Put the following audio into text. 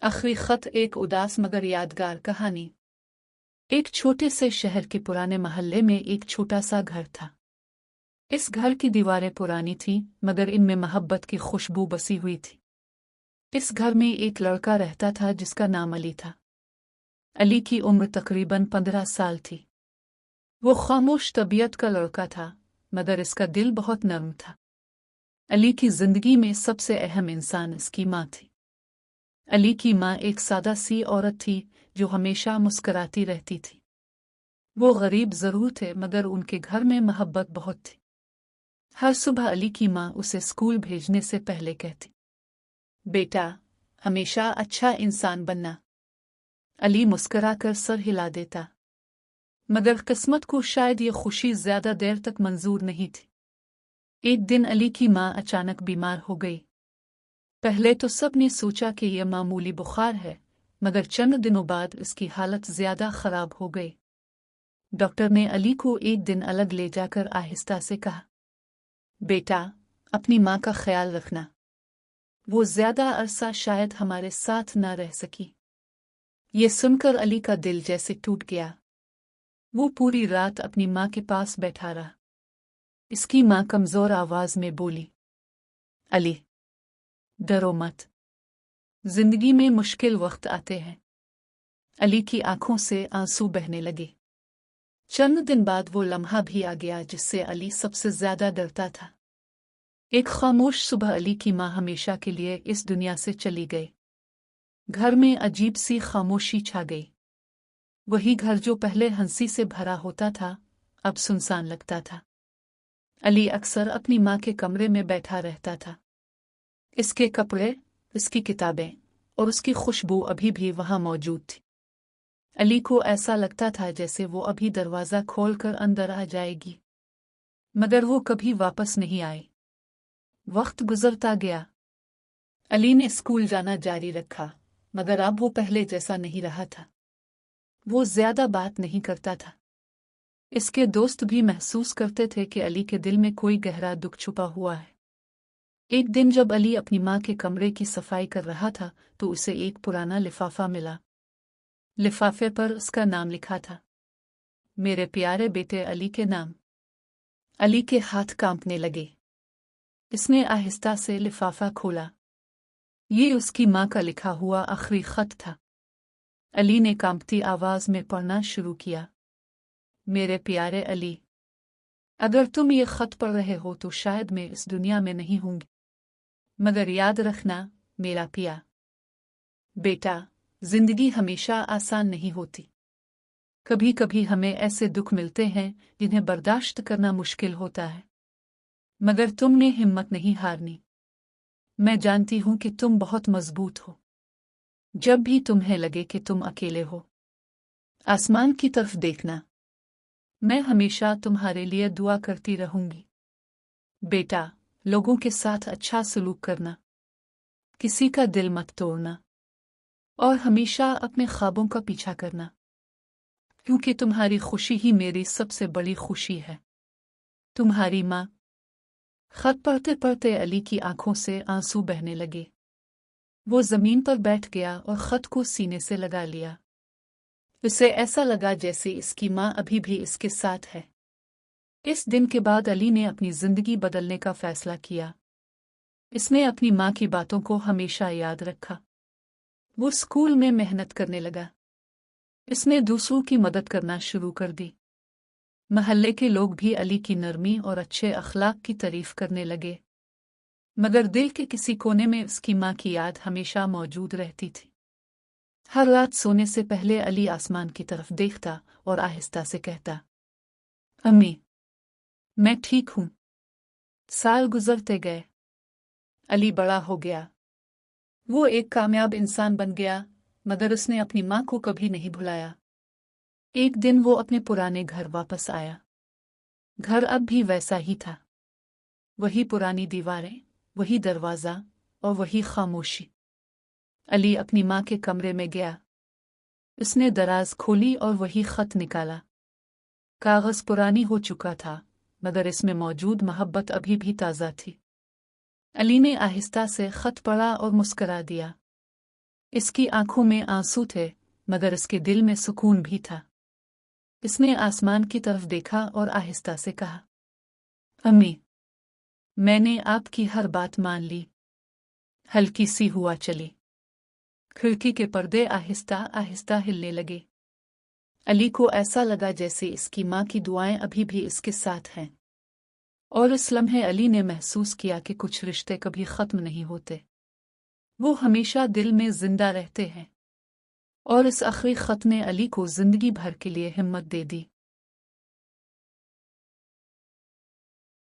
आखिरी खत एक उदास मगर यादगार कहानी। एक छोटे से शहर के पुराने मोहल्ले में एक छोटा सा घर था। इस घर की दीवारें पुरानी थीं मगर इनमें मोहब्बत की खुशबू बसी हुई थी। इस घर में एक लड़का रहता था जिसका नाम अली था। अली की उम्र तकरीबन 15 साल थी। वो खामोश तबीयत का लड़का था मगर इसका दिल बहुत नर्म था। अली की जिंदगी में सबसे अहम इंसान इसकी माँ थी। अली की माँ एक सादा सी औरत थी जो हमेशा मुस्कुराती रहती थी। वो गरीब जरूर थे मगर उनके घर में मोहब्बत बहुत थी। हर सुबह अली की माँ उसे स्कूल भेजने से पहले कहती, बेटा हमेशा अच्छा इंसान बनना। अली मुस्कुराकर सर हिला देता मगर किस्मत को शायद ये खुशी ज्यादा देर तक मंजूर नहीं थी। एक दिन अली की माँ अचानक बीमार हो गई। पहले तो सब ने सोचा कि यह मामूली बुखार है मगर चंद दिनों बाद इसकी हालत ज्यादा खराब हो गई। डॉक्टर ने अली को एक दिन अलग ले जाकर आहिस्ता से कहा, बेटा अपनी माँ का ख्याल रखना। वो ज्यादा अरसा शायद हमारे साथ न रह सकी। ये सुनकर अली का दिल जैसे टूट गया। वो पूरी रात अपनी माँ के पास बैठा रहा। इसकी माँ कमजोर आवाज में बोली, अली डरो मत, जिंदगी में मुश्किल वक्त आते हैं। अली की आंखों से आंसू बहने लगे। चंद दिन बाद वो लम्हा भी आ गया जिससे अली सबसे ज्यादा डरता था। एक खामोश सुबह अली की माँ हमेशा के लिए इस दुनिया से चली गई। घर में अजीब सी खामोशी छा गई। वही घर जो पहले हंसी से भरा होता था अब सुनसान लगता था। अली अक्सर अपनी माँ के कमरे में बैठा रहता था। इसके कपड़े, इसकी किताबें और उसकी खुशबू अभी भी वहां मौजूद थी। अली को ऐसा लगता था जैसे वो अभी दरवाजा खोलकर अंदर आ जाएगी मगर वो कभी वापस नहीं आई। वक्त गुजरता गया। अली ने स्कूल जाना जारी रखा मगर अब वो पहले जैसा नहीं रहा था। वो ज्यादा बात नहीं करता था। इसके दोस्त भी महसूस करते थे कि अली के दिल में कोई गहरा दुख छुपा हुआ है। एक दिन जब अली अपनी माँ के कमरे की सफाई कर रहा था तो उसे एक पुराना लिफाफा मिला। लिफाफे पर उसका नाम लिखा था, मेरे प्यारे बेटे अली के नाम। अली के हाथ कांपने लगे। इसने आहिस्ता से लिफाफा खोला। ये उसकी माँ का लिखा हुआ आखिरी खत था। अली ने कांपती आवाज में पढ़ना शुरू किया, मेरे प्यारे अली, अगर तुम ये खत पढ़ रहे हो तो शायद मैं इस दुनिया में नहीं होंगी मगर याद रखना मेरा पिया। बेटा जिंदगी हमेशा आसान नहीं होती। कभी कभी हमें ऐसे दुख मिलते हैं जिन्हें बर्दाश्त करना मुश्किल होता है मगर तुमने हिम्मत नहीं हारनी। मैं जानती हूं कि तुम बहुत मजबूत हो। जब भी तुम्हें लगे कि तुम अकेले हो, आसमान की तरफ देखना। मैं हमेशा तुम्हारे लिए दुआ करती रहूंगी। बेटा लोगों के साथ अच्छा सलूक करना, किसी का दिल मत तोड़ना और हमेशा अपने ख्वाबों का पीछा करना, क्योंकि तुम्हारी खुशी ही मेरी सबसे बड़ी खुशी है। तुम्हारी माँ। खत पढ़ते पढ़ते अली की आंखों से आंसू बहने लगे। वो जमीन पर बैठ गया और खत को सीने से लगा लिया। उसे ऐसा लगा जैसे इसकी माँ अभी भी इसके साथ है। इस दिन के बाद अली ने अपनी जिंदगी बदलने का फैसला किया। इसने अपनी माँ की बातों को हमेशा याद रखा। वो स्कूल में मेहनत करने लगा। इसने दूसरों की मदद करना शुरू कर दी। मोहल्ले के लोग भी अली की नरमी और अच्छे अखलाक की तारीफ करने लगे मगर दिल के किसी कोने में उसकी माँ की याद हमेशा मौजूद रहती थी। हर रात सोने से पहले अली आसमान की तरफ देखता और आहिस्ता से कहता, अम्मी मैं ठीक हूं। साल गुजरते गए। अली बड़ा हो गया। वो एक कामयाब इंसान बन गया मगर उसने अपनी माँ को कभी नहीं भुलाया। एक दिन वो अपने पुराने घर वापस आया। घर अब भी वैसा ही था। वही पुरानी दीवारें, वही दरवाजा और वही खामोशी। अली अपनी माँ के कमरे में गया। उसने दराज खोली और वही खत निकाला। कागज पुरानी हो चुका था मगर इसमें मौजूद मोहब्बत अभी भी ताज़ा थी। अली ने आहिस्ता से खत पढ़ा और मुस्करा दिया। इसकी आंखों में आंसू थे, मगर इसके दिल में सुकून भी था। इसने आसमान की तरफ देखा और आहिस्ता से कहा, अम्मी, मैंने आपकी हर बात मान ली। हल्की सी हुआ चली। खिड़की के पर्दे आहिस्ता आहिस्ता हिलने लगे। अली को ऐसा लगा जैसे इसकी माँ की दुआएं अभी भी इसके साथ हैं। और इस लम्हे अली ने महसूस किया कि कुछ रिश्ते कभी ख़त्म नहीं होते, वो हमेशा दिल में जिंदा रहते हैं। और इस आखिरी ख़त ने अली को जिंदगी भर के लिए हिम्मत दे दी।